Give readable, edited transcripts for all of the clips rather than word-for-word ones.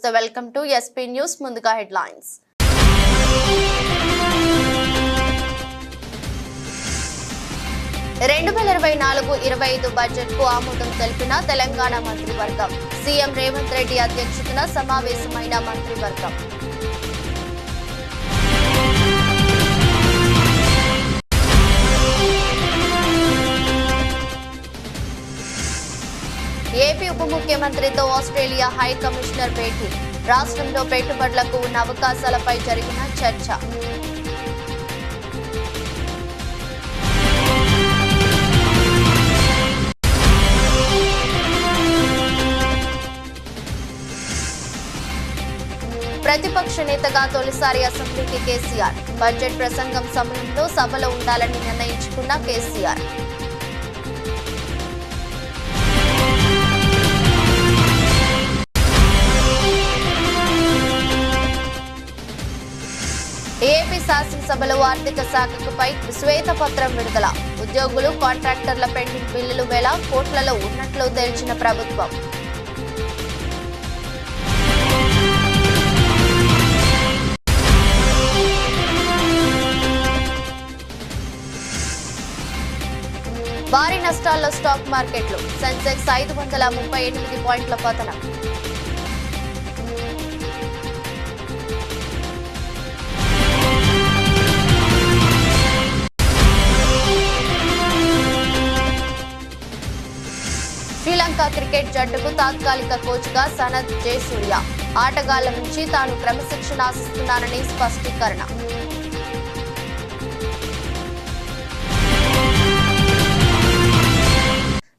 నమస్తే welcome to SP news ముందుగా headlines 2024-25 budget కు ఆమోదం తెలిపిన తెలంగాణ మంత్రివర్గం సీఎం రేవంత్ రెడ్డి అధ్యక్షతన సమావేశమైన మంత్రివర్గం ఏపీ ఉప ముఖ్యమంత్రితో ఆస్ట్రేలియా హై కమిషనర్ భేటీ రాష్ట్రంలో పెట్టుబడులకు ఉన్న అవకాశాలపై జరిగిన చర్చ ప్రతిపక్ష నేతగా తొలిసారి అసెంబ్లీకి కేసీఆర్ బడ్జెట్ ప్రసంగం సమయంలో సభలో ఉండాలని నిర్ణయించుకున్న కేసీఆర్ ఏపీ శాసనసభలో ఆర్థిక శాఖపై శ్వేతపత్రం విడుదల ఉద్యోగులు కాంట్రాక్టర్ల పెండింగ్ బిల్లులు వేల కోట్లలో ఉన్నట్లు తేల్చిన ప్రభుత్వం భారీ నష్టాల్లో స్టాక్ మార్కెట్లు సెన్సెక్స్ 538 పాయింట్ల పతనం శ్రీలంక క్రికెట్ జట్టుకు తాత్కాలిక కోచ్గా సనత్ జయసూర్య ఆటగాళ్ల నుంచి తాను క్రమశిక్షణ ఆశిస్తున్నానని స్పష్టీకరణ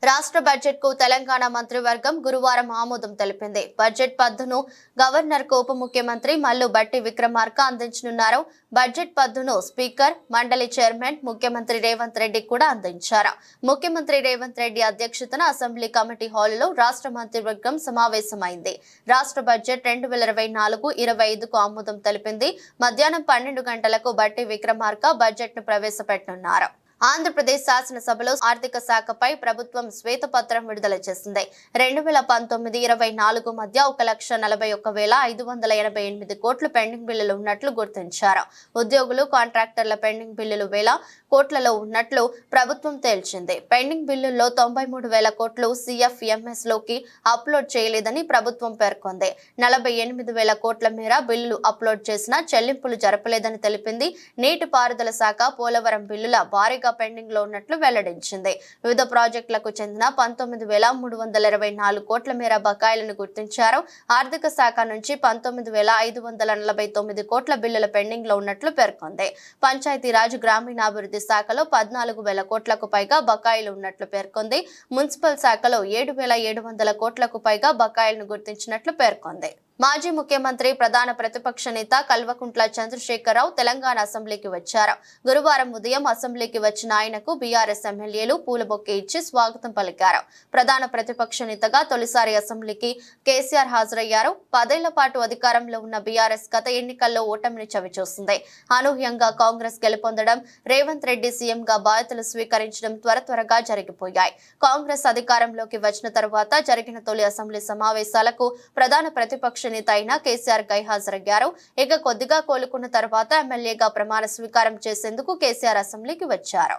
రాష్ట్ర బడ్జెట్ కు తెలంగాణ మంత్రివర్గం గురువారం ఆమోదం తెలిపింది. బడ్జెట్ పద్దును గవర్నర్ కు ఉప ముఖ్యమంత్రి మల్లు బట్టి విక్రమార్క అందించనున్నారు. బడ్జెట్ పద్దును స్పీకర్, మండలి చైర్మన్ ముఖ్యమంత్రి రేవంత్ రెడ్డి కూడా అందించారు. ముఖ్యమంత్రి రేవంత్ రెడ్డి అధ్యక్షతన అసెంబ్లీ కమిటీ హాలులో రాష్ట్ర మంత్రివర్గం సమావేశమైంది. రాష్ట్ర బడ్జెట్ 2024-25కు ఆమోదం తెలిపింది. మధ్యాహ్నం 12 గంటలకు బట్టి విక్రమార్క బడ్జెట్ ను ప్రవేశపెట్టనున్నారు. ఆంధ్రప్రదేశ్ శాసనసభలో ఆర్థిక శాఖపై ప్రభుత్వం శ్వేతపత్రం విడుదల చేసింది. 2019-24 మధ్య 1,41,588 కోట్ల పెండింగ్ బిల్లులు ఉన్నట్లు గుర్తించారు. ఉద్యోగులు కాంట్రాక్టర్ల పెండింగ్ బిల్లులు 1,000 కోట్లలో ఉన్నట్లు ప్రభుత్వం తేల్చింది. పెండింగ్ బిల్లుల్లో 93,000 కోట్లు సిఎఫ్ఎంఎస్ లోకి అప్లోడ్ చేయలేదని ప్రభుత్వం పేర్కొంది. 48,000 కోట్ల మేర బిల్లులు అప్లోడ్ చేసినా చెల్లింపులు జరపలేదని తెలిపింది. నీటిపారుదల శాఖ పోలవరం బిల్లుల భారీగా పెండింగ్ లో ఉన్నట్లు వెల్లడించింది. వివిధ ప్రాజెక్టులకు చెందిన 19,324 కోట్ల మేర బకాయిలను గుర్తించారు. ఆర్థిక శాఖ నుంచి 19,549 కోట్ల బిల్లుల పెండింగ్ లో ఉన్నట్లు పేర్కొంది. పంచాయతీరాజ్ గ్రామీణాభివృద్ధి శాఖలో 14,000 కోట్లకు పైగా బకాయిలు ఉన్నట్లు పేర్కొంది. మున్సిపల్ శాఖలో 7,700 కోట్లకు పైగా బకాయిలను గుర్తించినట్లు పేర్కొంది. మాజీ ముఖ్యమంత్రి ప్రధాన ప్రతిపక్ష నేత కల్వకుంట్ల చంద్రశేఖరరావు తెలంగాణ అసెంబ్లీకి వచ్చారు. గురువారం ఉదయం అసెంబ్లీకి వచ్చిన ఆయనకు బీఆర్ఎస్ ఎమ్మెల్యేలు పూలబొకే ఇచ్చి స్వాగతం పలికారు. ప్రధాన ప్రతిపక్ష నేతగా తొలిసారి అసెంబ్లీకి కేసీఆర్ హాజరయ్యారు. 10 ఏళ్ల పాటు అధికారంలో ఉన్న బీఆర్ఎస్ గత ఎన్నికల్లో ఓటమిని చవిచూసింది. అనూహ్యంగా కాంగ్రెస్ గెలుపొందడం, రేవంత్ రెడ్డి సీఎంగా బాధ్యతలు స్వీకరించడం త్వరగా జరిగిపోయాయి. కాంగ్రెస్ అధికారంలోకి వచ్చిన తరువాత జరిగిన తొలి అసెంబ్లీ సమావేశాలకు ప్రధాన ప్రతిపక్ష నేత అయిన కేసీఆర్ గైహాజరయ్యారు. ఇక కొద్దిగా కోలుకున్న తర్వాత ఎమ్మెల్యేగా ప్రమాణ స్వీకారం చేసేందుకు కేసీఆర్ అసెంబ్లీకి వచ్చారు.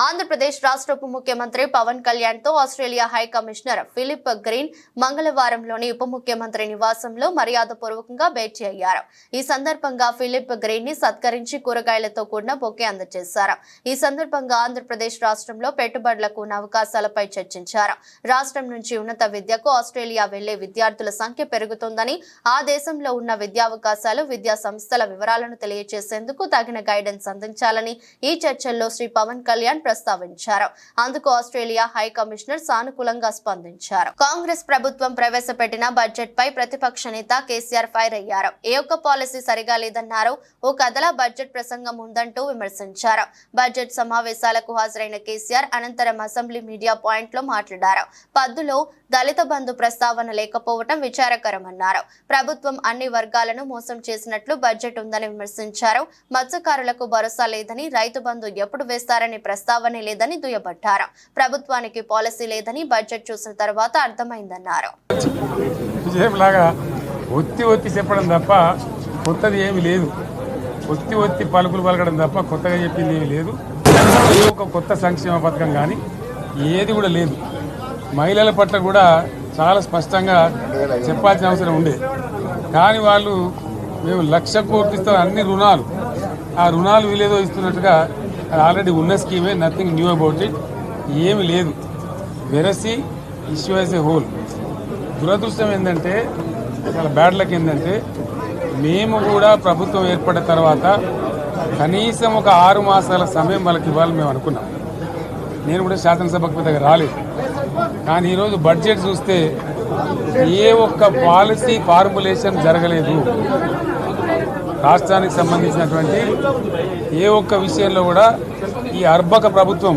ఆంధ్రప్రదేశ్ రాష్ట్ర ఉప ముఖ్యమంత్రి పవన్ కళ్యాణ్ తో Australia high commissioner Philip Green మంగళవారంలోని ఉప ముఖ్యమంత్రి నివాసంలో మర్యాదపూర్వకంగా భేటీ అయ్యారు. ఈ సందర్భంగా ఫిలిప్ గ్రీన్ ని సత్కరించి కూరగాయలతో కూడిన బొకే అందజేశారు. ఈ సందర్భంగా ఆంధ్రప్రదేశ్ రాష్ట్రంలో పెట్టుబడులకు ఉన్న అవకాశాలపై చర్చించారు. రాష్ట్రం నుంచి ఉన్నత విద్యకు ఆస్ట్రేలియా వెళ్లే విద్యార్థుల సంఖ్య పెరుగుతోందని, ఆ దేశంలో ఉన్న విద్యావకాశాలు, విద్యా సంస్థల వివరాలను తెలియజేసేందుకు తగిన గైడెన్స్ అందించాలని ఈ చర్చల్లో శ్రీ పవన్ కళ్యాణ్ ప్రస్తావించారు. అందుకు ఆస్ట్రేలియా హై కమిషనర్ సానుకూలంగా స్పందించారు. కాంగ్రెస్ ప్రభుత్వం ప్రవేశపెట్టిన బడ్జెట్ పై ప్రతిపక్ష నేత కేసీఆర్ ఫైర్ అయ్యారు. ఏ ఒక్క పాలసీ సరిగా లేదన్నారు. ఓ కథలా బడ్జెట్ ప్రసంగం ఉందంటూ విమర్శించారు. బడ్జెట్ సమావేశాలకు హాజరైన కేసీఆర్ అనంతరం అసెంబ్లీ మీడియా పాయింట్ లో మాట్లాడారు. పద్దులో దళిత బంధు ప్రస్తావన లేకపోవడం విచారకరమన్నారు. ప్రభుత్వం అన్ని వర్గాలను మోసం చేసినట్లు బడ్జెట్ ఉందని విమర్శించారు. మత్స్యకారులకు భరోసా లేదని, రైతు బంధు ఎప్పుడు వేస్తారని ప్రస్తావనే లేదని దుయ్యబట్టారు. ప్రభుత్వానికి పాలసీ లేదని బడ్జెట్ చూసిన తర్వాత అర్థమైందన్నారు. ఒత్తి చెప్పడం తప్ప కొత్తది ఏమి లేదు. ఒత్తి పలుకులు పలకడం తప్ప కొత్తగా చెప్పింది ఏమి లేదు. ఏ ఒక కొత్త సంక్షేమ పథకం కానీ ఏది కూడా లేదు. మహిళల పట్ల కూడా చాలా స్పష్టంగా చెప్పాల్సిన అవసరం ఉండే. కానీ వాళ్ళు మేము 1,00,000 కోట్లు ఇస్తాం అన్ని రుణాలు, ఆ రుణాలు వీలేదో ఇస్తున్నట్టుగా అది ఆల్రెడీ ఉన్న స్కీమే, నథింగ్ న్యూ అబౌట్ ఇట్, ఏమి లేదు. వెరసి ఇష్యూ యాజ్ ఏ హోల్. దురదృష్టం ఏంటంటే, చాలా బ్యాడ్ లక్ ఏంటంటే, మేము కూడా ప్రభుత్వం ఏర్పడిన తర్వాత కనీసం ఒక 6 మాసాల సమయం వాళ్ళకి ఇవ్వాలని మేము అనుకున్నాం. నేను కూడా శాసనసభకు పెద్దగా రాలేదు. కానీ ఈరోజు బడ్జెట్ చూస్తే ఏ ఒక్క పాలసీ ఫార్ములేషన్ జరగలేదు. రాష్ట్రానికి సంబంధించినటువంటి ఏ ఒక్క విషయంలో కూడా ఈ అర్బక ప్రభుత్వం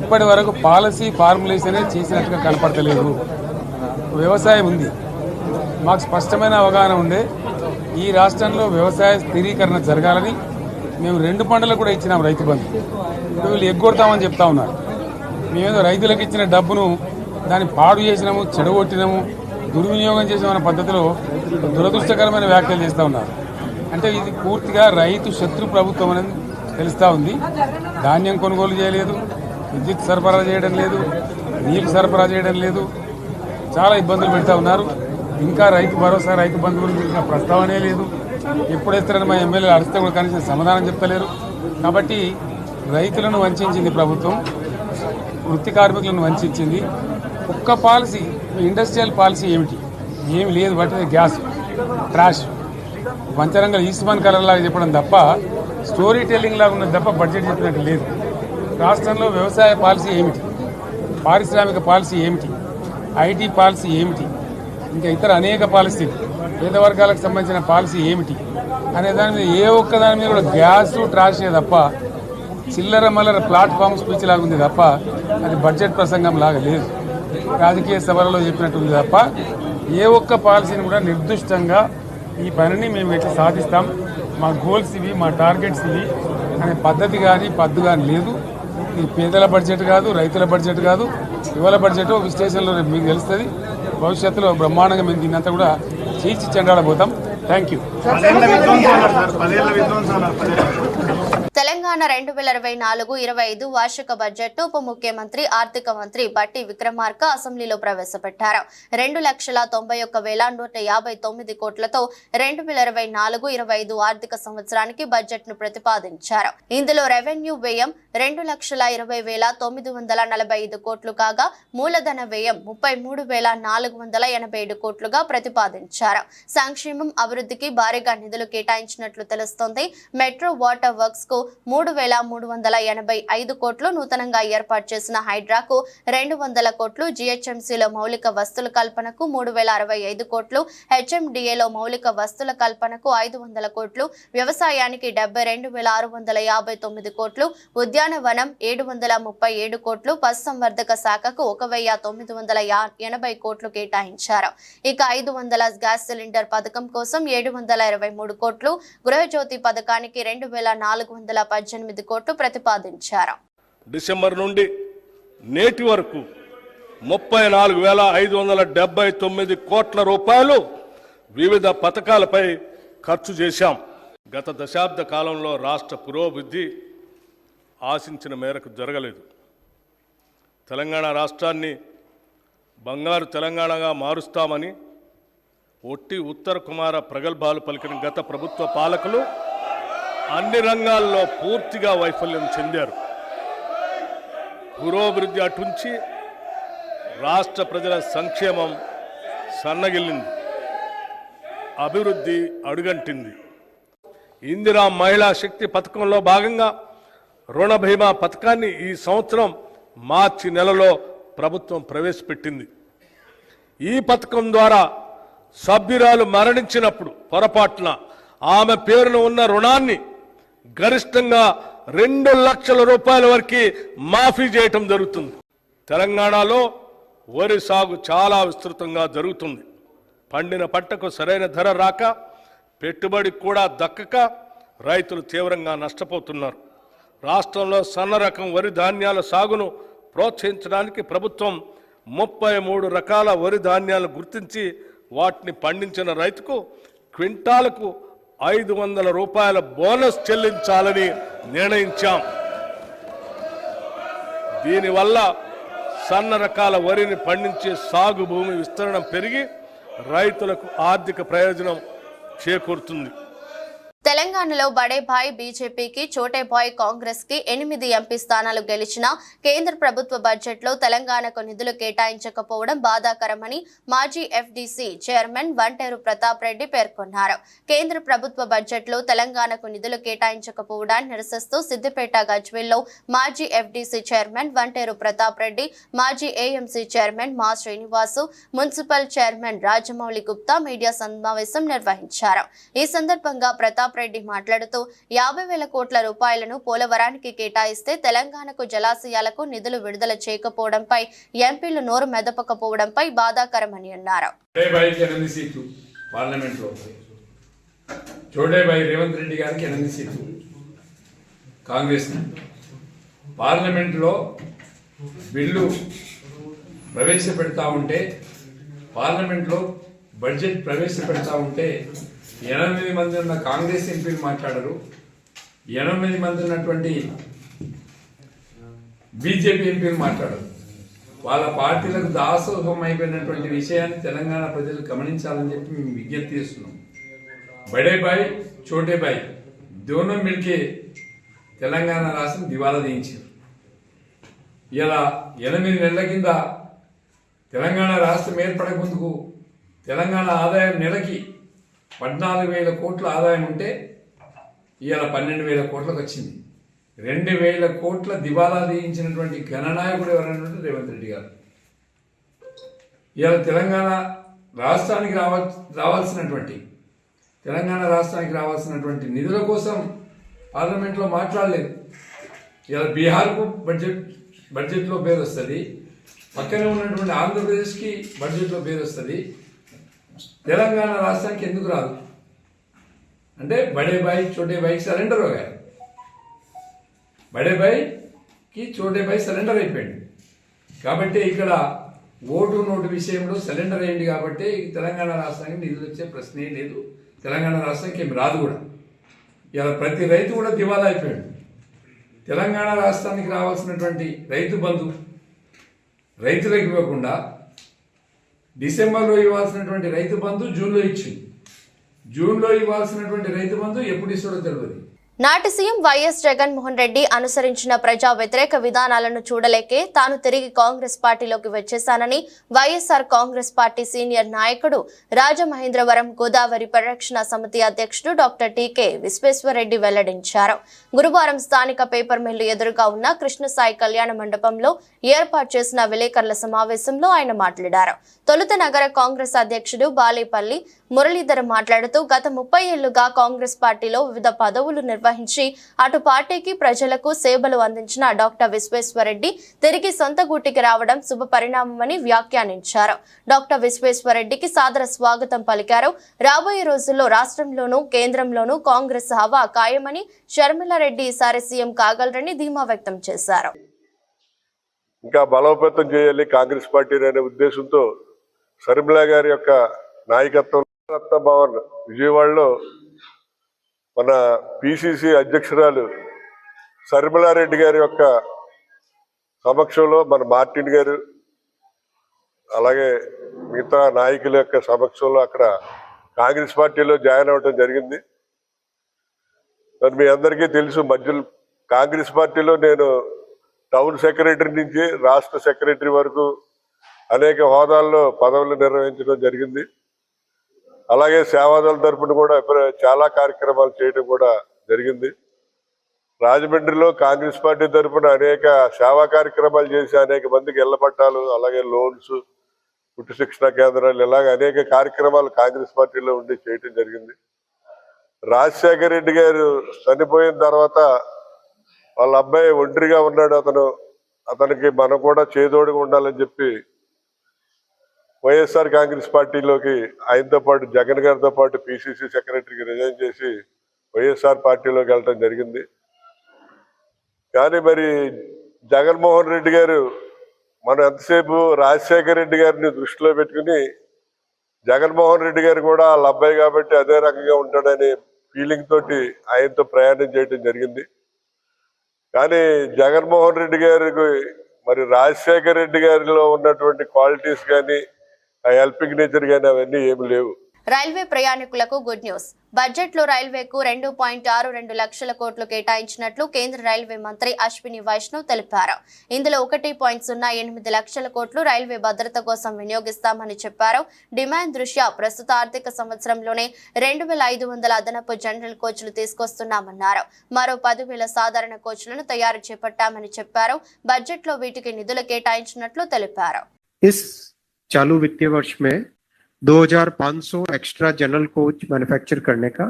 ఇప్పటి వరకు పాలసీ ఫార్ములేషనే చేసినట్టుగా కనపడతలేదు. వ్యవసాయం ఉంది, మాకు స్పష్టమైన అవగాహన ఉండే ఈ రాష్ట్రంలో వ్యవసాయ స్థిరీకరణ జరగాలని మేము 2 పంటలకు కూడా ఇచ్చినాం రైతు బంధు. వీళ్ళు ఎగ్గొడతామని చెప్తా ఉన్నారు. మేమేదో రైతులకు ఇచ్చిన డబ్బును దాన్ని పాడు చేసినాము, చెడగొట్టినాము, దుర్వినియోగం చేసామన్న పద్ధతిలో దురదృష్టకరమైన వ్యాఖ్యలు చేస్తూ ఉన్నారు. అంటే ఇది పూర్తిగా రైతు శత్రు ప్రభుత్వం అనేది తెలుస్తూ ఉంది. ధాన్యం కొనుగోలు చేయలేదు, విద్యుత్ సరఫరా చేయడం లేదు, నీరు సరఫరా చేయడం లేదు, చాలా ఇబ్బందులు పెడతా ఉన్నారు. ఇంకా రైతు భరోసా, రైతు బంధు గురించి ప్రస్తావనే లేదు. ఎప్పుడేస్తారని మా ఎమ్మెల్యేలు అడిగితే కూడా కనీసం సమాధానం చెప్తలేరు. కాబట్టి రైతులను వంచింది ప్రభుత్వం, వృత్తి కార్మికులను వంచింది. ఒక్క పాలసీ, ఇండస్ట్రియల్ పాలసీ ఏమిటి? ఏమి లేదు. బట్టి గ్యాస్ ట్రాష్ వంచరంగా ఈస్మాన్ కలర్ లాగా చెప్పడం తప్ప, స్టోరీ టెల్లింగ్ లాగా ఉన్నది తప్ప బడ్జెట్ చెప్పినట్టు లేదు. రాష్ట్రంలో వ్యవసాయ పాలసీ ఏమిటి, పారిశ్రామిక పాలసీ ఏమిటి, ఐటీ పాలసీ ఏమిటి, ఇంకా ఇతర అనేక పాలసీలు, పేద వర్గాలకు సంబంధించిన పాలసీ ఏమిటి అనే దాని మీద ఏ ఒక్క దాని మీద కూడా గ్యాస్ ట్రాషే తప్ప, చిల్లర మల్లర ప్లాట్ఫామ్ స్పీచ్ లాగా ఉంది తప్ప అది బడ్జెట్ ప్రసంగం లాగా లేదు. రాజకీయ సభలలో చెప్పినట్టు ఉంది తప్ప ఏ ఒక్క పాలసీని కూడా నిర్దిష్టంగా ఈ పనిని మేము ఎట్లా సాధిస్తాం, మా గోల్స్ ఇవి, మా టార్గెట్స్ ఇవి అనే పద్ధతి కానీ పద్దు కానీ లేదు. ఇది పేదల బడ్జెట్ కాదు, రైతుల బడ్జెట్ కాదు, యువల బడ్జెట్. విశ్లేషణలో మీకు తెలుస్తుంది. భవిష్యత్తులో బ్రహ్మాండంగా మేము దీన్నంతా కూడా చీల్చి చెండాడబోతాం. Thank you. తెలంగాణ 2024-25 వార్షిక బడ్జెట్ ఉప ముఖ్యమంత్రి ఆర్థిక మంత్రి బట్టి విక్రమార్క అసెంబ్లీలో ప్రవేశపెట్టారు. 2,91,159 కోట్లతో 2024-25 ఆర్థిక సంవత్సరానికి బడ్జెట్ ను ప్రతిపాదించారు. ఇందులో రెవెన్యూ వ్యయం 2,20,945 కోట్లు కాగా మూలధన వ్యయం 33,487 కోట్లుగా ప్రతిపాదించారు. సంక్షేమం, అభివృద్ధికి భారీగా నిధులు కేటాయించినట్లు తెలుస్తోంది. మెట్రో వాటర్ వర్క్స్ కు 3,385 కోట్లు, నూతనంగా ఏర్పాటు చేసిన హైడ్రాకు 200 కోట్లు, జిహెచ్ఎంసీలో మౌలిక వస్తుల కల్పనకు 3,065 కోట్లు, హెచ్ఎండిఏలో మౌలిక వస్తుల కల్పనకు 500 కోట్లు, వ్యవసాయానికి 72,659 కోట్లు, ఉద్యానవనం 737 కోట్లు, పశుసంవర్ధక శాఖకు 1,980 కోట్లు కేటాయించారు. ఇక 500 గ్యాస్ సిలిండర్ పథకం కోసం 723 కోట్లు, గృహజ్యోతి పథకానికి 2,418 కోట్లు ప్రతిపాదించారు. డిసెంబర్ నుండి నేటి వరకు 34,579 కోట్ల రూపాయలు వివిధ పథకాలపై ఖర్చు చేశాం. గత దశాబ్ద కాలంలో రాష్ట్ర పురోభివృద్ధి ఆశించిన మేరకు జరగలేదు. తెలంగాణ రాష్ట్రాన్ని బంగారు తెలంగాణగా మారుస్తామని ఒట్టి ఉత్తర కుమార ప్రగల్భాలు పలికిన గత ప్రభుత్వ పాలకులు అన్ని రంగాల్లో పూర్తిగా వైఫల్యం చెందారు. పురోభివృద్ధి అటుంచి రాష్ట్ర ప్రజల సంక్షేమం సన్నగిల్లింది, అభివృద్ధి అడుగంటింది. ఇందిరా మహిళా శక్తి పథకంలో భాగంగా రుణ బీమా పథకాన్ని ఈ సంవత్సరం మార్చి నెలలో ప్రభుత్వం ప్రవేశపెట్టింది. ఈ పథకం ద్వారా సభ్యురాలు మరణించినప్పుడు పొరపాటున ఆమె పేరున ఉన్న రుణాన్ని గరిష్టంగా 2 లక్షల రూపాయల వరకు మాఫీ చేయటం జరుగుతుంది. తెలంగాణలో వరి సాగు చాలా విస్తృతంగా జరుగుతుంది. పండిన పంటకు సరైన ధర రాక, పెట్టుబడి కూడా దక్కక రైతులు తీవ్రంగా నష్టపోతున్నారు. రాష్ట్రంలో సన్న రకం వరి ధాన్యాల సాగును ప్రోత్సహించడానికి ప్రభుత్వం 33 రకాల వరి ధాన్యాలు గుర్తించి వాటిని పండించిన రైతుకు క్వింటాలకు 500 రూపాయల బోనస్ చెల్లించాలని నిర్ణయించాం. దీనివల్ల సన్న రకాల వరిని పండించే సాగు భూమి విస్తరణ పెరిగి రైతులకు ఆర్థిక ప్రయోజనం చేకూరుతుంది. తెలంగాణలో బడే భాయ్ బీజేపీకి, చోటే భాయ్ కాంగ్రెస్ కి 8 ఎంపీ స్థానాలు గెలిచిన కేంద్ర ప్రభుత్వ బడ్జెట్ లో తెలంగాణకు నిధులు కేటాయించకపోవడం బాధాకరమని మాజీ ఎఫ్డీసీ చైర్మన్ వంటేరు ప్రతాప్ రెడ్డి పేర్కొన్నారు. కేంద్ర ప్రభుత్వ బడ్జెట్ లో తెలంగాణకు నిధులు కేటాయించకపోవడాన్ని నిరసిస్తూ సిద్దిపేట గజ్వేల్లో మాజీ ఎఫ్డీసీ చైర్మన్ వంటేరు ప్రతాప్ రెడ్డి, మాజీ ఏఎంసీ చైర్మన్ మా Srinivasu, municipal chairman Rajamouli Gupta media సమావేశం నిర్వహించారు. ఈ సందర్భంగా ప్రతాప్ రెడ్డి మాట్లాడుతూ 50,000 కోట్ల రూపాయలను పోలవరానికి కేటాయిస్తే తెలంగాణకు జలాశయాలకు నిధులు విడుదల చేయకపోవడంపై ఎంపీలు నోరు మెదపకపోవడంపై బాధాకరమని అన్నారు. రేవంత్ రెడ్డి గారికి 8 సీట్లు కాంగ్రెస్ పార్లమెంట్లో బిల్లు ప్రవేశపెడతా ఉంటే, పార్లమెంట్లో బడ్జెట్ ప్రవేశపెడతా ఉంటే 8 మంది ఉన్న కాంగ్రెస్ ఎంపీలు మాట్లాడరు, 8 మంది ఉన్నటువంటి బీజేపీ ఎంపీలు మాట్లాడరు. వాళ్ళ పార్టీలకు దాసోహం అయిపోయినటువంటి విషయాన్ని తెలంగాణ ప్రజలు గమనించాలని చెప్పి మేము విజ్ఞప్తి చేస్తున్నాం. బడే బాయ్ చోటే బాయ్ దోనో మిల్కే తెలంగాణ రాష్ట్రం దివాలా తీయించారు. ఇలా 8 నెలల కింద తెలంగాణ రాష్ట్రం ఏర్పడక ముందుకు తెలంగాణ ఆదాయం నెలకి 14,000 కోట్ల ఆదాయం ఉంటే ఇవాళ 12,000 కోట్లకు వచ్చింది. 2,000 కోట్ల దివాలా తీయించినటువంటి గణనాయకుడు ఎవరైనా రేవంత్ రెడ్డి గారు. ఇవాళ తెలంగాణ రాష్ట్రానికి రావాల్సినటువంటి నిధుల కోసం పార్లమెంట్లో మాట్లాడలేదు. ఇవాళ బీహార్కు బడ్జెట్లో పేరు వస్తుంది, పక్కనే ఉన్నటువంటి ఆంధ్రప్రదేశ్కి బడ్జెట్లో పేరు వస్తుంది, తెలంగాణ రాష్ట్రానికి ఎందుకు రాదు అంటే బడే బాయ్ చోటే బాయ్ సరెండర్ అయ్యారు. బడే బాయ్కి చోటే బాయ్ సరెండర్ అయిపోయింది కాబట్టి ఇక్కడ ఓటు నోటు విషయంలో సరెండర్ అయ్యింది కాబట్టి తెలంగాణ రాష్ట్రానికి నిధులు వచ్చే ప్రశ్నే లేదు. తెలంగాణ రాష్ట్రానికి ఏమి రాదు కూడా. ఇలా ప్రతి రైతు కూడా దివాలా అయిపోయాడు. తెలంగాణ రాష్ట్రానికి రావాల్సినటువంటి రైతు బంధు రైతులకు ఇవ్వకుండా డిసెంబర్లో ఇవ్వాల్సినటువంటి రైతు బంధు జూన్లో ఇచ్చింది. జూన్లో ఇవ్వాల్సినటువంటి రైతు బంధు ఎప్పుడు ఇస్తాడో తెలియదు. నాటి సీఎం వైఎస్ జగన్మోహన్ రెడ్డి అనుసరించిన ప్రజా వ్యతిరేక విధానాలను చూడలేకే తాను తిరిగి కాంగ్రెస్ పార్టీలోకి వచ్చేశానని వైఎస్ఆర్ కాంగ్రెస్ పార్టీ సీనియర్ నాయకుడు రాజమహేంద్రవరం గోదావరి పరిరక్షణ సమితి అధ్యక్షుడు డాక్టర్ టీకే విశ్వేశ్వరరెడ్డి వెల్లడించారు. గురువారం స్థానిక పేపర్ మిల్లు ఎదురుగా ఉన్న కృష్ణసాయి కళ్యాణ మండపంలో ఏర్పాటు చేసిన విలేకరుల సమావేశంలో ఆయన మాట్లాడారు. తొలుత నగర కాంగ్రెస్ అధ్యక్షుడు బాలేపల్లి మురళీధర్ మాట్లాడుతూ గత 30 ఏళ్లుగా కాంగ్రెస్ పార్టీలో వివిధ పదవులు నిర్వహించి అటు పార్టీకి ప్రజలకు సేవలు అందించిన డాక్టర్ విశ్వేశ్వరరెడ్డి తిరిగి సొంత గూటికి రావడం శుభ పరిణామమని వ్యాఖ్యానించారు. డాక్టర్ విశ్వేశ్వరరెడ్డికి సాదర స్వాగతం పలికారు. రాబోయే రోజుల్లో రాష్ట్రంలోనూ కేంద్రంలోనూ కాంగ్రెస్ హవా ఖాయమని షర్మిలారెడ్డి ఈసారి సీఎం కాగలరని ధీమా వ్యక్తం చేశారు. ఇంకా బలోపేతం చేయాలి కాంగ్రెస్ పార్టీ అనే ఉద్దేశంతో షర్మిలా గారి యొక్క నాయకత్వం రత్న భవన్ విజయవాడలో మన పిసిసి అధ్యక్షురాలు షర్మిలారెడ్డి గారి యొక్క సమక్షంలో మన మార్టిన్ గారు అలాగే మిగతా నాయకుల యొక్క సమక్షంలో అక్కడ కాంగ్రెస్ పార్టీలో జాయిన్ అవ్వడం జరిగింది. మరి మీ అందరికీ తెలుసు, మధ్యలో కాంగ్రెస్ పార్టీలో నేను టౌన్ సెక్రటరీ నుంచి రాష్ట్ర సెక్రటరీ వరకు అనేక హోదాల్లో పదవులు నిర్వహించడం జరిగింది. అలాగే సేవాదళ తరపున కూడా చాలా కార్యక్రమాలు చేయడం కూడా జరిగింది. రాజమండ్రిలో కాంగ్రెస్ పార్టీ తరఫున అనేక సేవా కార్యక్రమాలు చేసి అనేక మందికి ఇళ్ల పట్టాలు, అలాగే లోన్స్, కుట్టు శిక్షణ కేంద్రాలు, ఇలాగ అనేక కార్యక్రమాలు కాంగ్రెస్ పార్టీలో ఉండి చేయటం జరిగింది. రాజశేఖర రెడ్డి గారు చనిపోయిన తర్వాత వాళ్ళ అబ్బాయి ఒంటరిగా ఉన్నాడు. అతనికి మనం కూడా చేదోడుగా ఉండాలని చెప్పి వైఎస్ఆర్ కాంగ్రెస్ పార్టీలోకి ఆయనతో పాటు జగన్ గారితో పాటు పిసిసి సెక్రటరీకి రిజైన్ చేసి వైఎస్ఆర్ పార్టీలోకి వెళ్ళటం జరిగింది. కానీ మరి జగన్మోహన్ రెడ్డి గారు మనం ఎంతసేపు రాజశేఖర రెడ్డి గారిని దృష్టిలో పెట్టుకుని జగన్మోహన్ రెడ్డి గారు కూడా వాళ్ళ అబ్బాయి కాబట్టి అదే రకంగా ఉంటాడనే ఫీలింగ్ తోటి ఆయనతో ప్రయాణం చేయడం జరిగింది. కానీ జగన్మోహన్ రెడ్డి గారికి మరి రాజశేఖర రెడ్డి గారిలో ఉన్నటువంటి క్వాలిటీస్ కానీ ఆ హెల్పింగ్ నేచర్ కానీ అవన్నీ ఏమి లేవు. రైల్వే ప్రయాణికులకు గుడ్ న్యూస్. బడ్జెట్ లో రైల్వేకు 2.62 లక్షల కోట్లు కేటాయించినట్లు కేంద్ర రైల్వే మంత్రి అశ్విని వైష్ణవ్ తెలిపారు. ఇందులో 1.08 లక్షల కోట్లు రైల్వే భద్రత కోసం వినియోగిస్తామని చెప్పారు. డిమాండ్ దృష్ట్యా ప్రస్తుత ఆర్థిక సంవత్సరంలోనే 2,500 అదనపు జనరల్ కోచ్లు తీసుకొస్తున్నామన్నారు. మరో 10,000 సాధారణ కోచ్లను తయారు చేపట్టామని చెప్పారు. బడ్జెట్ లో వీటికి నిధులు కేటాయించినట్లు తెలిపారు. चालू वित्तीय वर्ष में 2,500 एक्स्ट्रा जनरल कोच मैन्युफैक्चर करने का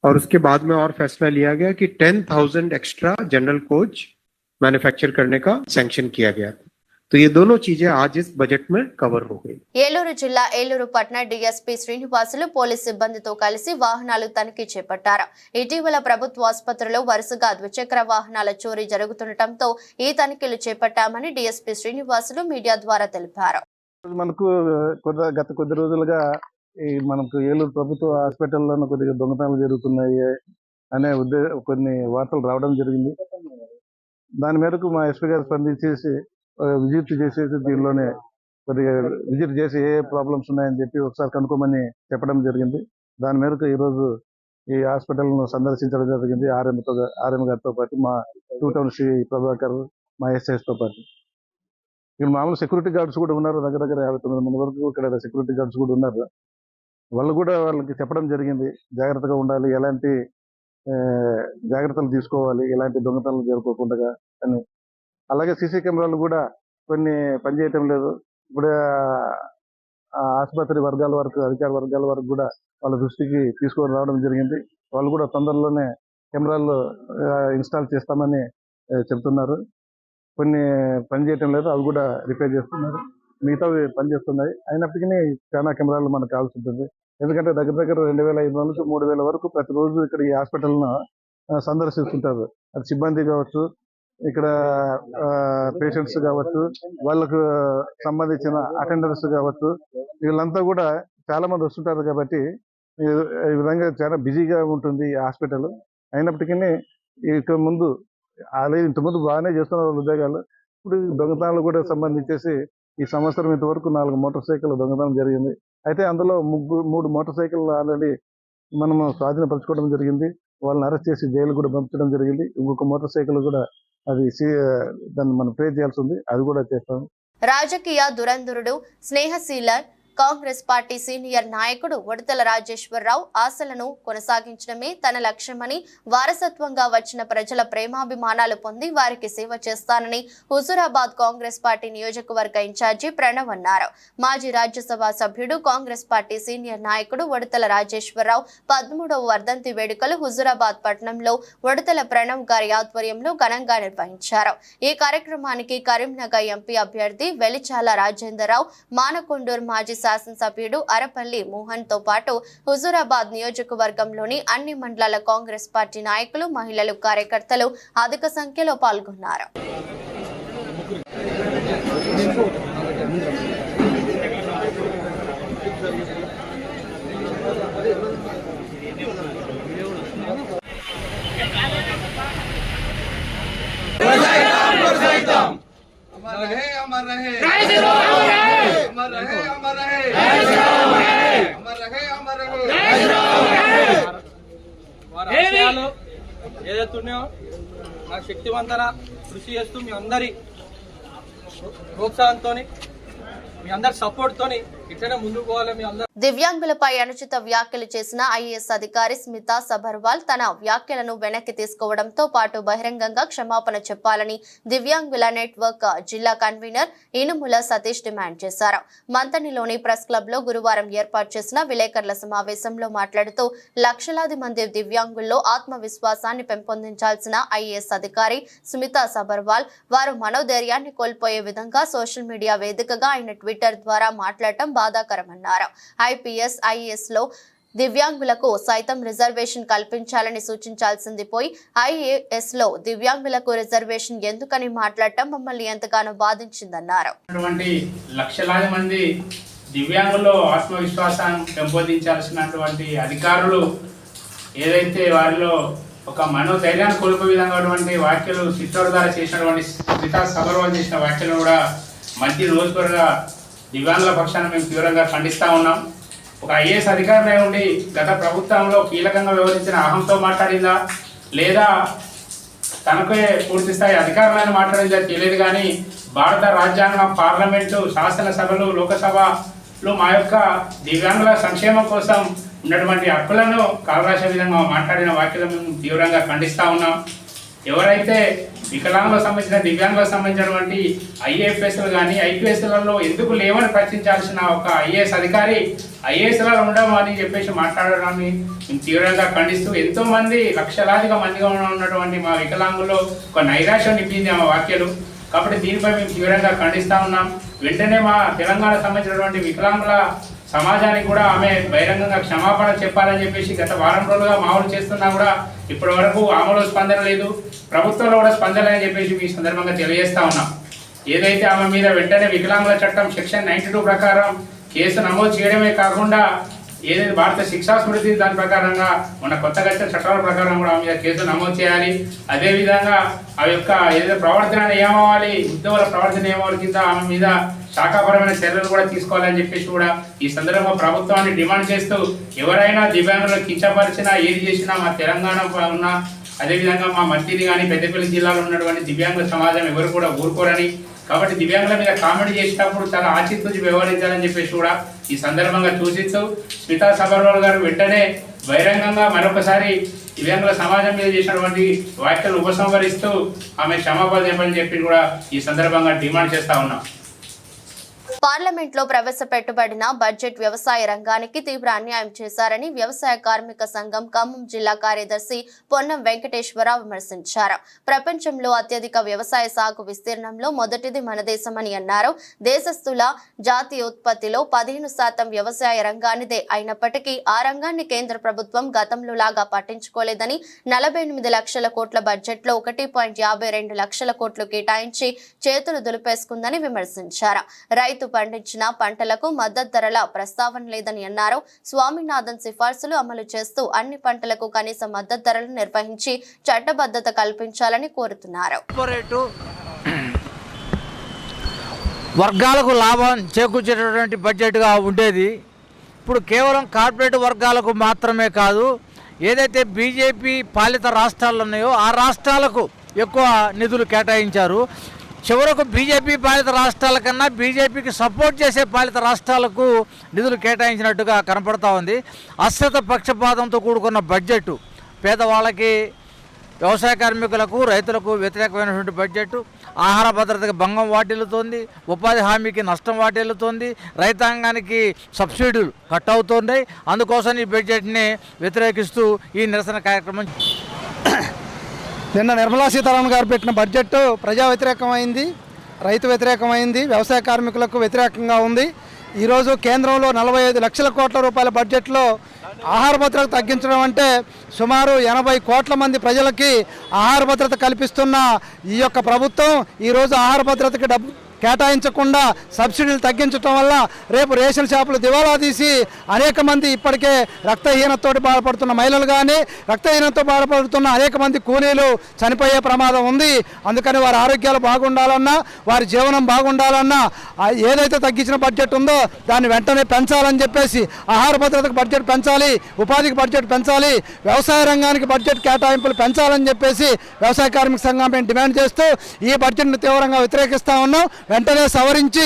और उसके बाद में और फैसला लिया गया कि 10,000 एक्स्ट्रा जनरल कोच मैन्युफैक्चर करने का सैंक्शन किया गया. तो ये दोनों चीजें आज इस बजट में कवर हो गई. ఏలూరు జిల్లా ఏలూరు పట్టణ డీఎస్పీ శ్రీనివాసులు పోలీస్ సిబ్బందితో కలిసి వాహనాలు తనిఖీ చేపట్టారు. ఇటీవల ప్రభుత్వ ఆసుపత్రిలో వరుసగా ద్విచక్ర వాహనాల చోరీ జరుగుతుండటంతో ఈ తనిఖీలు చేపట్టామని డీఎస్పీ శ్రీనివాసులు మీడియా ద్వారా తెలిపారు. మనకు గత కొద్ది రోజులుగా మనకు ఏలూరు ప్రభుత్వ హాస్పిటల్లోనూ కొద్దిగా దొంగతనాలు జరుగుతున్నాయి అనే కొన్ని వార్తలు రావడం జరిగింది. దాని మేరకు మా ఎస్పీ గారు స్పందించేసి విజిట్ చేసేసి దీనిలోనే కొద్దిగా విజిట్ చేసి ఏ ప్రాబ్లమ్స్ ఉన్నాయని చెప్పి ఒకసారి కనుక్కోమని చెప్పడం జరిగింది. దాని మేరకు ఈరోజు ఈ హాస్పిటల్ను సందర్శించడం జరిగింది. ఆర్ఎం గారితో పాటు మా 2 టౌన్ శ్రీ ప్రభాకర్, మా ఎస్ఐస్తో పాటు. ఇక్కడ మామూలు సెక్యూరిటీ గార్డ్స్ కూడా ఉన్నారు. దగ్గర 59 మంది వరకు ఇక్కడ సెక్యూరిటీ గార్డ్స్ కూడా ఉన్నారు. వాళ్ళకి చెప్పడం జరిగింది జాగ్రత్తగా ఉండాలి, ఎలాంటి జాగ్రత్తలు తీసుకోవాలి, ఎలాంటి దొంగతనాలు జరుపుకోకుండా అని. అలాగే సీసీ కెమెరాలు కూడా కొన్ని పనిచేయటం లేదు. ఇప్పుడు ఆసుపత్రి వర్గాల వరకు, అధికార వర్గాల వరకు కూడా వాళ్ళ దృష్టికి తీసుకొని రావడం జరిగింది. వాళ్ళు కూడా తొందరలోనే కెమెరాలు ఇన్స్టాల్ చేస్తామని చెప్తున్నారు. కొన్ని పనిచేయటం లేదు, అవి కూడా రిపేర్ చేస్తున్నారు. మిగతావి పనిచేస్తున్నాయి. అయినప్పటికీ చాలా కెమెరాలు మనకు కావాల్సి ఉంటుంది. ఎందుకంటే దగ్గర 2,500 నుంచి 3,000 వరకు ప్రతిరోజు ఇక్కడ ఈ హాస్పిటల్ను సందర్శిస్తుంటారు. అది సిబ్బంది కావచ్చు, ఇక్కడ పేషెంట్స్ కావచ్చు, వాళ్ళకు సంబంధించిన అటెండర్స్ కావచ్చు, వీళ్ళంతా కూడా చాలా మంది వస్తుంటారు. కాబట్టి ఈ విధంగా చాలా బిజీగా ఉంటుంది ఈ హాస్పిటల్. అయినప్పటికీ ఇక ముందు ఇంతకుముందు బాగానే చేస్తున్నారు ఉద్యోగాలు. ఇప్పుడు దొంగతనాలు కూడా సంబంధించేసి ఈ సంవత్సరం ఇంతవరకు 4 మోటార్ సైకిల్ దొంగతనం జరిగింది. అయితే అందులో 3 మోటార్ సైకిల్ ఆల్రెడీ మనము స్వాధీనపరచుకోవడం జరిగింది. వాళ్ళని అరెస్ట్ చేసి జైలు కూడా పంపించడం జరిగింది. ఇంకొక మోటార్ సైకిల్ కూడా దాన్ని మనం పే చేయాల్సి ఉంది, అది కూడా చేస్తాం. రాజకీయ దురంధరుడు స్నేహశీలర్ కాంగ్రెస్ పార్టీ సీనియర్ నాయకుడు ఉడతల రాజేశ్వరరావు ఆశలను కొనసాగించడమే తన లక్ష్యమని, వారసత్వంగా వచ్చిన ప్రజల ప్రేమాభిమానాలు పొంది వారికి సేవ చేస్తానని హుజూరాబాద్ కాంగ్రెస్ పార్టీ నియోజకవర్గ ఇన్ఛార్జి ప్రణవ్ అన్నారు. మాజీ రాజ్యసభ సభ్యుడు, కాంగ్రెస్ పార్టీ సీనియర్ నాయకుడు ఉడతల రాజేశ్వరరావు 13వ వర్ధంతి వేడుకలు హుజూరాబాద్ పట్టణంలో ఉడతల ప్రణవ్ గారి ఆధ్వర్యంలో ఘనంగా నిర్వహించారు. ఈ కార్యక్రమానికి కరీంనగర్ ఎంపీ అభ్యర్థి వెలిచాల రాజేందర్రావు, మానకొండూరు మాజీ శాసనసభ్యుడు అరపల్లి మోహన్ తో పాటు హుజూరాబాద్ నియోజకవర్గంలోని అన్ని మండలాల కాంగ్రెస్ పార్టీ నాయకులు, మహిళలు, కార్యకర్తలు అధిక సంఖ్యలో పాల్గొన్నారు. ఏదైతున్నాయో నాకు శక్తివంతన కృషి చేస్తూ మీ అందరి ప్రోత్సాహంతో, మీ అందరి సపోర్ట్తోని ఇట్లనే ముందుకు పోవాలి మీ అందరూ. దివ్యాంగులపై అనుచిత వ్యాఖ్యలు చేసిన ఐఏఎస్ అధికారి స్మితా సబర్వాల్ తన వ్యాఖ్యలను వెనక్కి తీసుకోవడంతో పాటు బహిరంగంగా క్షమాపణ చెప్పాలని దివ్యాంగుల నెట్వర్క్ జిల్లా కన్వీనర్ ఇనుముల సతీష్ డిమాండ్ చేశారు. మంతనిలోని ప్రెస్ క్లబ్ లో గురువారం ఏర్పాటు చేసిన విలేకరుల సమావేశంలో మాట్లాడుతూ లక్షలాది మంది దివ్యాంగుల్లో ఆత్మవిశ్వాసాన్ని పెంపొందించాల్సిన ఐఏఎస్ అధికారి స్మితా సబర్వాల్ వారు మనోధైర్యాన్ని కోల్పోయే విధంగా సోషల్ మీడియా వేదికగా ఆయన ట్విట్టర్ ద్వారా మాట్లాడటం బాధాకరమన్నారు. ఐపీఎస్ ఐఏఎస్ లో దివ్యాంగులకు సైతం రిజర్వేషన్ కల్పించాలని సూచించాల్సింది పోయి ఐఏఎస్ లో దివ్యాంగులకు రిజర్వేషన్ ఎందుకని మాట్లాడటం మమ్మల్ని ఎంతగానో బాధించిందన్నారు. లక్షలాది మంది దివ్యాంగుల్లో ఆత్మవిశ్వాసాన్ని పెంపొందించాల్సినటువంటి అధికారులు ఏదైతే వారిలో ఒక మనోధైర్యాన్ని కోల్పోయే విధంగా వ్యాఖ్యలు చిత్తూరు ద్వారా చేసినటువంటి స్మితా సబర్వాల్ చేసిన వ్యాఖ్యలు కూడా మంచి రోజుగా దివ్యాంగుల పక్షాన్ని మేము తీవ్రంగా ఖండిస్తూ ఉన్నాం. ఒక ఐఏఎస్ అధికారినే ఉండి గత ప్రభుత్వంలో కీలకంగా వ్యవహరించిన అహంతో మాట్లాడిందా లేదా తనకే పూర్తి స్థాయి అధికారులను మాట్లాడిందా తెలియదు. కానీ భారత రాజ్యాంగం, పార్లమెంటు, శాసనసభలు, లోకసభలో మా యొక్క దివ్యాంగుల సంక్షేమం కోసం ఉన్నటువంటి హక్కులను కాలరాసే విధంగా మాట్లాడిన వ్యాఖ్యలు మేము తీవ్రంగా ఖండిస్తూ ఉన్నాం. ఎవరైతే వికలాంగులకు సంబంధించిన దివ్యాంగులకు సంబంధించినటువంటి ఐఏఎఫ్ఎస్లు కానీ ఐపీఎస్లలో ఎందుకు లేవని ప్రశ్నించాల్సిన ఒక ఐఏఎస్ అధికారి ఐఏఎస్లలో ఉండమని చెప్పేసి మాట్లాడడాన్ని మేము తీవ్రంగా ఖండిస్తూ ఎంతోమంది లక్షలాదిగా మందిగా ఉన్నటువంటి మా వికలాంగుల్లో ఒక నైరాశ్యం నింపింది ఆ వ్యాఖ్యలు. కాబట్టి దీనిపై మేము తీవ్రంగా ఖండిస్తూ ఉన్నాం. వెంటనే మా తెలంగాణకు సంబంధించినటువంటి వికలాంగుల సమాజానికి కూడా ఆమె బహిరంగంగా క్షమాపణ చెప్పాలని చెప్పేసి గత వారం రోజులుగా మామూలు చేస్తున్నా కూడా ఇప్పటి వరకు ఆమెలో స్పందన లేదు, ప్రభుత్వంలో కూడా స్పందన అని చెప్పేసి ఈ సందర్భంగా తెలియజేస్తా ఉన్నాం. ఏదైతే ఆమె మీద వెంటనే వికలాంగుల చట్టం సెక్షన్ 92 ప్రకారం కేసు నమోదు చేయడమే కాకుండా ఏదైతే భారత శిక్షా స్మృతి దాని ప్రకారంగా మన కొత్తగా వచ్చిన చట్టాల ప్రకారం కూడా ఆమె మీద కేసు నమోదు చేయాలి. అదేవిధంగా ఆ యొక్క ఏదైతే ప్రవర్తన నియమావళి, ఉద్యోగుల ప్రవర్తన నియమావళి కింద ఆమె మీద శాఖాపరమైన చర్యలు కూడా తీసుకోవాలని చెప్పేసి కూడా ఈ సందర్భంగా ప్రభుత్వాన్ని డిమాండ్ చేస్తూ ఎవరైనా దివ్యాంగులను కించపరిచినా ఏది చేసినా మా తెలంగాణ ఉన్న అదేవిధంగా మా మట్టిని కానీ పెద్దపల్లి జిల్లాలో ఉన్నటువంటి దివ్యాంగుల సమాజం ఎవరు కూడా ఊరుకోరని, కాబట్టి దివ్యాంగుల మీద కామెంట్ చేసినప్పుడు చాలా ఆచితూచి వ్యవహరించాలని చెప్పేసి కూడా ఈ సందర్భంగా సూచిస్తూ స్మితా సబర్వాల్ గారు వెంటనే బహిరంగంగా మరొకసారి దివ్యాంగుల సమాజం మీద చేసినటువంటి వ్యాఖ్యలు ఉపసంహరిస్తూ ఆమె క్షమాపణ చెప్పని చెప్పి కూడా ఈ సందర్భంగా డిమాండ్ చేస్తా ఉన్నాం. పార్లమెంట్ లో ప్రవేశపెట్టబడిన బడ్జెట్ వ్యవసాయ రంగానికి తీవ్ర అన్యాయం చేశారని వ్యవసాయ కార్మిక సంఘం ఖమ్మం జిల్లా కార్యదర్శి పొన్నం వెంకటేశ్వరరావు విమర్శించారు. ప్రపంచంలో అత్యధిక వ్యవసాయ సాగు విస్తీర్ణంలో మొదటిది మన దేశమని అన్నారు. దేశస్థుల జాతీయ ఉత్పత్తిలో 15% వ్యవసాయ రంగానిదే అయినప్పటికీ ఆ రంగాన్ని కేంద్ర ప్రభుత్వం గతంలో లాగా పట్టించుకోలేదని 48 లక్షల కోట్ల బడ్జెట్ లో 1.52 లక్షల కోట్లు కేటాయించి చేతులు దులిపేసుకుందని విమర్శించారు. రైతు పండించిన పంటలకు మద్దతు ధరల ప్రస్తావన లేదని అన్నారు. స్వామినాథన్ సిఫార్సులు అమలు చేస్తూ అన్ని పంటలకు కనీస మద్దతు ధరలు నిర్వహించి చట్టబద్ధత కల్పించాలని కోరుతున్నారు. వర్గాలకు లాభం చేకూర్చేటటువంటి బడ్జెట్గా ఉండేది ఇప్పుడు కేవలం కార్పొరేట్ వర్గాలకు మాత్రమే కాదు, ఏదైతే బీజేపీ పాలిత రాష్ట్రాలు ఉన్నాయో ఆ రాష్ట్రాలకు ఎక్కువ నిధులు కేటాయించారు. చివరకు బీజేపీ పాలిత రాష్ట్రాల కన్నా బీజేపీకి సపోర్ట్ చేసే పాలిత రాష్ట్రాలకు నిధులు కేటాయించినట్టుగా కనపడతా ఉంది. అశ్రద్ధ పక్షపాతంతో కూడుకున్న బడ్జెట్ పేదవాళ్ళకి, వ్యవసాయ కార్మికులకు, రైతులకు వ్యతిరేకమైనటువంటి బడ్జెట్. ఆహార భద్రతకి భంగం వాటిల్లుతోంది, ఉపాధి హామీకి నష్టం వాటిల్లుతోంది, రైతాంగానికి సబ్సిడీలు కట్ అవుతున్నాయి. అందుకోసం ఈ బడ్జెట్ని వ్యతిరేకిస్తూ ఈ నిరసన కార్యక్రమం. నిన్న నిర్మలా సీతారామన్ గారు పెట్టిన బడ్జెట్ ప్రజా వ్యతిరేకమైంది, రైతు వ్యతిరేకమైంది, వ్యవసాయ కార్మికులకు వ్యతిరేకంగా ఉంది. ఈరోజు కేంద్రంలో 45 లక్షల కోట్ల రూపాయల బడ్జెట్లో ఆహార భద్రత తగ్గించడం అంటే సుమారు 80 కోట్ల మంది ప్రజలకి ఆహార భద్రత కల్పిస్తున్న ఈ యొక్క ప్రభుత్వం ఈరోజు ఆహార భద్రతకి డబ్బు కేటాయించకుండా సబ్సిడీలు తగ్గించడం వల్ల రేపు రేషన్ షాపులు దివాలా తీసి అనేక మంది ఇప్పటికే రక్తహీనతతో బాధపడుతున్న మహిళలు కానీ, రక్తహీనతతో బాధపడుతున్న అనేక మంది కూలీలు చనిపోయే ప్రమాదం ఉంది. అందుకని వారి ఆరోగ్యాలు బాగుండాలన్నా, వారి జీవనం బాగుండాలన్నా ఏదైతే తగ్గించిన బడ్జెట్ ఉందో దాన్ని వెంటనే పెంచాలని చెప్పేసి ఆహార భద్రతకు బడ్జెట్ పెంచాలి, ఉపాధికి బడ్జెట్ పెంచాలి, వ్యవసాయ రంగానికి బడ్జెట్ కేటాయింపులు పెంచాలని చెప్పేసి వ్యవసాయ కార్మిక సంఘం మేము డిమాండ్ చేస్తూ ఈ బడ్జెట్ను తీవ్రంగా వ్యతిరేకిస్తూ ఉన్నాం. వెంటనే సవరించి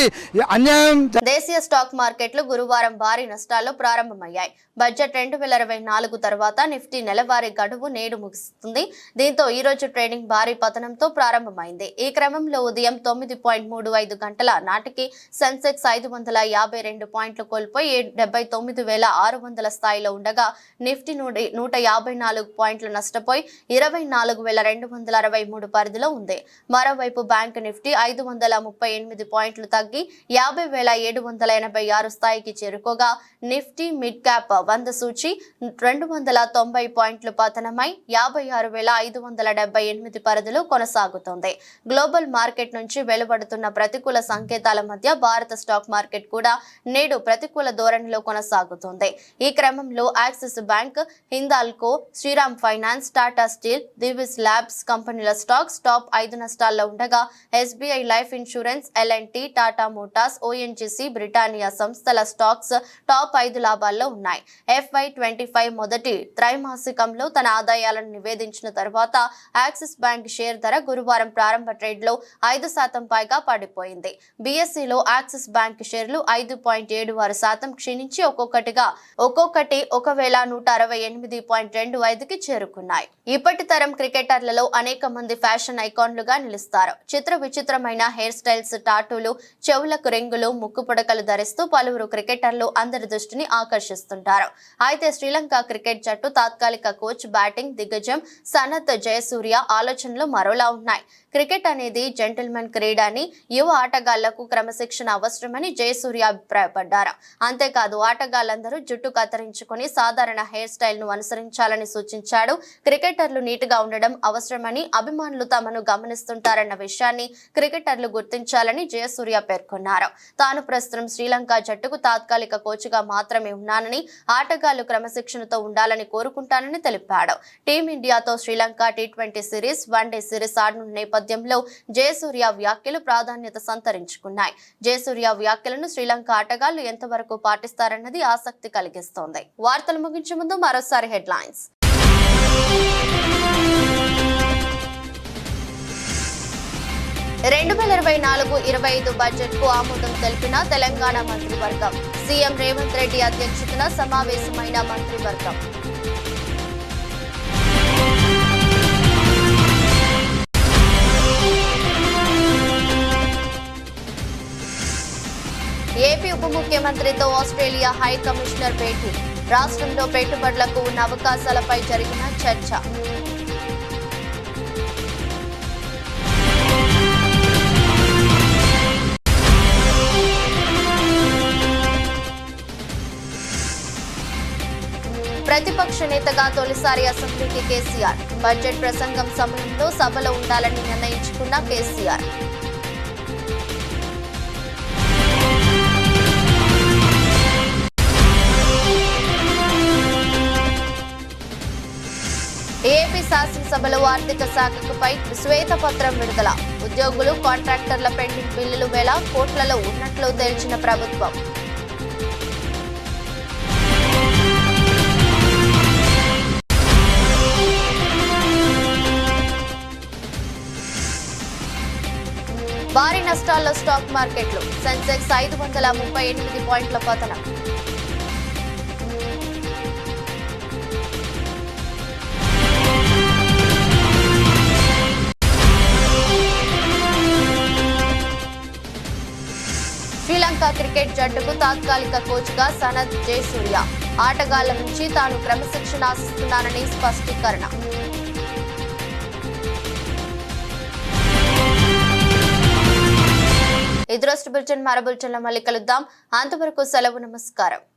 అన్యాయం. దేశీయ స్టాక్ మార్కెట్లు గురువారం భారీ నష్టాల్లో ప్రారంభమయ్యాయి. బడ్జెట్ 2024 తర్వాత నిఫ్టీ నెలవారీ గడువు నేడు ముగుస్తుంది. దీంతో ఈ రోజు ట్రేడింగ్ భారీ పతనంతో ప్రారంభమైంది. ఈ క్రమంలో ఉదయం 9.35 గంటల నాటికి సెన్సెక్స్ 552 పాయింట్లు కోల్పోయి 79,600 స్థాయిలో ఉండగా నిఫ్టీ 154 పాయింట్లు నష్టపోయి 24,263 పరిధిలో ఉంది. మరోవైపు బ్యాంక్ నిఫ్టీ 538 పాయింట్లు తగ్గి 50,786 స్థాయికి చేరుకోగా నిఫ్టీ మిడ్ క్యాప్ 100 సూచి 290 పాయింట్లు పతనమై 56,578 పరిధిలో కొనసాగుతోంది. గ్లోబల్ మార్కెట్ నుంచి వెలువడుతున్న ప్రతికూల సంకేతాల మధ్య భారత స్టాక్ మార్కెట్ కూడా నేడు ప్రతికూల ధోరణిలో కొనసాగుతోంది. ఈ క్రమంలో Axis bank, Hindalco, Shriram finance, Tata steel, Divi's labs కంపెనీల స్టాక్స్ టాప్ 5 నష్టాల్లో ఉండగా SBI life insurance, LNT, Tata motors, ONGC, Britannia సంస్థల స్టాక్స్ టాప్ 5 లాభాల్లో ఉన్నాయి. FY25 మొదటి త్రైమాసికంలో తన ఆదాయాలను నివేదించిన తర్వాత యాక్సిస్ బ్యాంక్ షేర్ ధర గురువారం ప్రారంభ ట్రేడ్లో 5% పైగా పడిపోయింది. బీఎస్ఈలో యాక్సిస్ బ్యాంక్ షేర్లు 5.76% క్షీణించి ఒక్కొక్కటి 1,168.25కి చేరుకున్నాయి. ఇప్పటి తరం క్రికెటర్లలో అనేక మంది ఫ్యాషన్ ఐకాన్లుగా నిలుస్తారు. చిత్ర విచిత్రమైన హెయిర్ స్టైల్స్, టాటూలు, చెవులకు రింగులు, ముక్కు పుడకలు ధరిస్తూ పలువురు క్రికెటర్లు అందరి దృష్టిని ఆకర్షిస్తుంటారు. అయితే శ్రీలంక క్రికెట్ జట్టు తాత్కాలిక కోచ్, బ్యాటింగ్ దిగ్గజం సనత్ జయసూర్య ఆలోచనలు మరోలా ఉన్నాయి. క్రికెట్ అనేది జెంటిల్మెన్ క్రీడ అని, యువ ఆటగాళ్లకు క్రమశిక్షణ అవసరమని జయసూర్య అభిప్రాయపడ్డారు. అంతేకాదు ఆటగాళ్లందరూ జుట్టు కత్తిరించుకుని సాధారణ హెయిర్ స్టైల్ ను అనుసరించాలని సూచించాడు. క్రికెటర్లు నీట్ గా ఉండడం అవసరమని, అభిమానులు తమను గమనిస్తుంటారన్న విషయాన్ని క్రికెటర్లు గుర్తించాలని జయసూర్య పేర్కొన్నారు. తాను ప్రస్తుతం శ్రీలంక జట్టుకు తాత్కాలిక కోచ్గా మాత్రమే ఉన్నానని, ఆటగాళ్లు క్రమశిక్షణతో ఉండాలని కోరుకుంటానని తెలిపాడు. టీమిండియాతో Sri Lanka T20 series, one day series ఆడనున్న నేపథ్యంలో జయసూర్య వ్యాఖ్యలు ప్రాధాన్యత సంతరించుకున్నాయి. జయసూర్య వ్యాఖ్యలను శ్రీలంక ఆటగాళ్లు ఎంతవరకు పాటిస్తారన్నది ఆసక్తి కలిగిస్తోంది. వార్తలు ముగించే ముందు మరోసారి హెడ్లైన్స్. 2024-25 బడ్జెట్ కు ఆమోదం తెలిపిన తెలంగాణ మంత్రివర్గం. సీఎం రేవంత్ రెడ్డి అధ్యక్షతన సమావేశమైన మంత్రివర్గం. ఏపీ ఉప ముఖ్యమంత్రితో ఆస్ట్రేలియా హై కమిషనర్ భేటీ. రాష్ట్రంలో పెట్టుబడులకు ఉన్న అవకాశాలపై జరిగిన చర్చ. ప్రతిపక్ష నేతగా తొలిసారి అసెంబ్లీకి కేసీఆర్. బడ్జెట్ ప్రసంగం సమయంలో సభలో ఉండాలని నిర్ణయించుకున్న కేసీఆర్. ఏపీ శాసనసభలో ఆర్థిక శాఖపై శ్వేతపత్రం విడుదల. ఉద్యోగులు, కాంట్రాక్టర్ల పెండింగ్ బిల్లులు వేల కోట్లలో ఉన్నట్లు తేల్చిన ప్రభుత్వం. భారీ నష్టాల్లో స్టాక్ మార్కెట్లు. సెన్సెక్స్ 538 పాయింట్ల పతనం. శ్రీలంక క్రికెట్ జట్టుకు తాత్కాలిక కోచ్గా సనత్ జయసూర్య. ఆటగాళ్ల నుంచి తాను క్రమశిక్షణ ఆశిస్తున్నానని స్పష్టీకరణ. ఇది రోజు బులెటిన్. మరో బులెటిన్లో మళ్ళీ కలుద్దాం. అంతవరకు సెలవు. నమస్కారం.